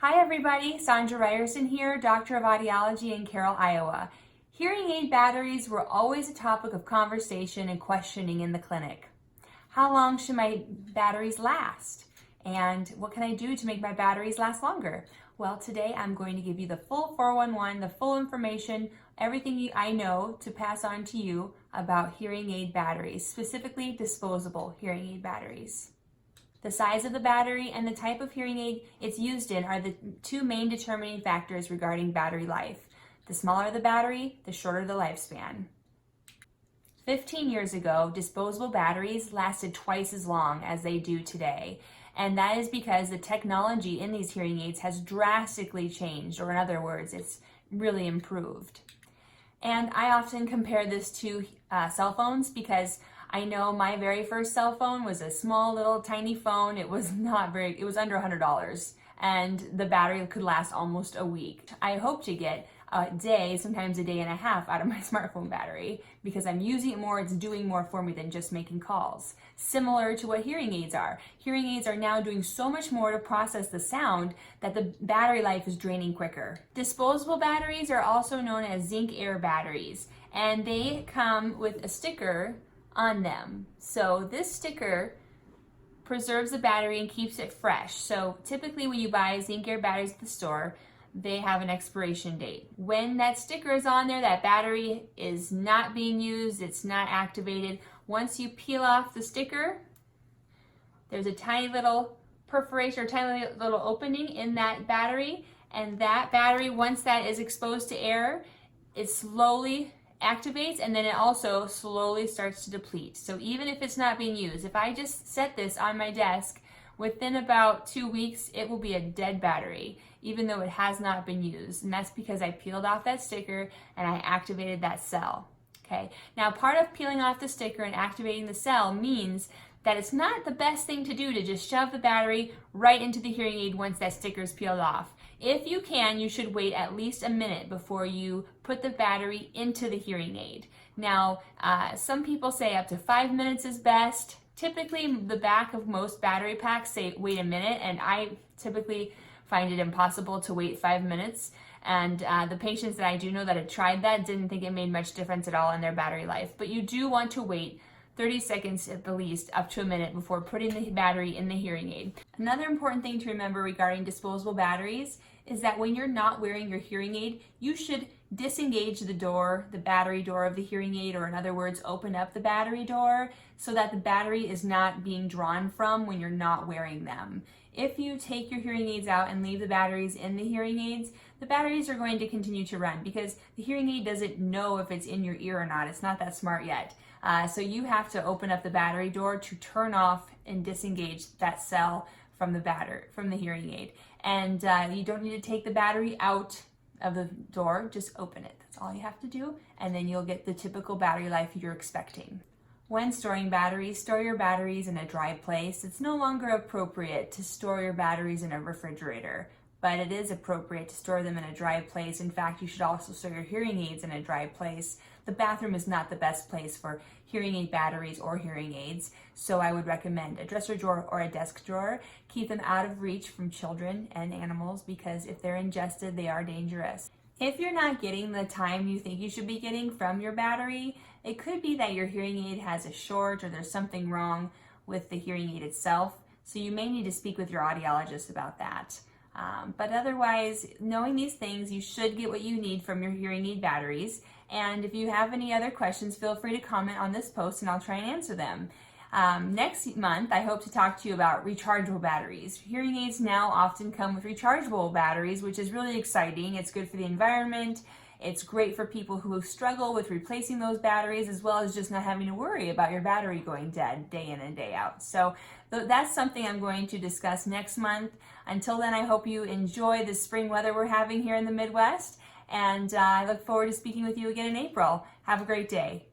Hi everybody, Sandra Ryerson here, Doctor of Audiology in Carroll, Iowa. Hearing aid batteries were always a topic of conversation and questioning in the clinic. How long should my batteries last? And what can I do to make my batteries last longer? Well, today I'm going to give you the full 411, the full information, everything I know to pass on to you about hearing aid batteries, specifically disposable hearing aid batteries. The size of the battery and the type of hearing aid it's used in are the two main determining factors regarding battery life. The smaller the battery, the shorter the lifespan. 15 years ago, disposable batteries lasted twice as long as they do today. And that is because the technology in these hearing aids has drastically changed, or in other words, it's really improved. And I often compare this to cell phones because I know my very first cell phone was a small little tiny phone. It was it was under $100 and the battery could last almost a week. I hope to get a day, sometimes a day and a half out of my smartphone battery because I'm using it more, it's doing more for me than just making calls. Similar to what hearing aids are. Hearing aids are now doing so much more to process the sound that the battery life is draining quicker. Disposable batteries are also known as zinc air batteries, and they come with a sticker on them. So this sticker preserves the battery and keeps it fresh. So typically when you buy zinc air batteries at the store, they have an expiration date. When that sticker is on there, that battery is not being used, it's not activated. Once you peel off the sticker, there's a tiny little perforation or tiny little opening in that battery, and that battery, once that is exposed to air, it slowly activates, and then it also slowly starts to deplete. So even if it's not being used, if I just set this on my desk, within about 2 weeks, it will be a dead battery, even though it has not been used. And that's because I peeled off that sticker and I activated that cell. Okay. Now, part of peeling off the sticker and activating the cell means that it's not the best thing to do to just shove the battery right into the hearing aid once that sticker is peeled off. If you can, you should wait at least a minute before you put the battery into the hearing aid. Now, some people say up to 5 minutes is best. Typically, the back of most battery packs say wait a minute, and I typically find it impossible to wait 5 minutes. And the patients that I do know that had tried that didn't think it made much difference at all in their battery life. But you do want to wait 30 seconds at the least, up to a minute, before putting the battery in the hearing aid. Another important thing to remember regarding disposable batteries is that when you're not wearing your hearing aid, you should disengage the door, the battery door of the hearing aid, or in other words, open up the battery door so that the battery is not being drawn from when you're not wearing them. If you take your hearing aids out and leave the batteries in the hearing aids, the batteries are going to continue to run because the hearing aid doesn't know if it's in your ear or not. It's not that smart yet. So you have to open up the battery door to turn off and disengage that cell from the hearing aid. And you don't need to take the battery out of the door, just open it. That's all you have to do, and then you'll get the typical battery life you're expecting. When storing batteries, store your batteries in a dry place. It's no longer appropriate to store your batteries in a refrigerator, but it is appropriate to store them in a dry place. In fact, you should also store your hearing aids in a dry place. The bathroom is not the best place for hearing aid batteries or hearing aids, so I would recommend a dresser drawer or a desk drawer. Keep them out of reach from children and animals because if they're ingested, they are dangerous. If you're not getting the time you think you should be getting from your battery, it could be that your hearing aid has a short or there's something wrong with the hearing aid itself, so you may need to speak with your audiologist about that. But otherwise, knowing these things, you should get what you need from your hearing aid batteries. And if you have any other questions, feel free to comment on this post and I'll try and answer them. Next month, I hope to talk to you about rechargeable batteries. Hearing aids now often come with rechargeable batteries, which is really exciting. It's good for the environment. It's great for people who struggle with replacing those batteries, as well as just not having to worry about your battery going dead day in and day out. So that's something I'm going to discuss next month. Until then, I hope you enjoy the spring weather we're having here in the Midwest, and I look forward to speaking with you again in April. Have a great day.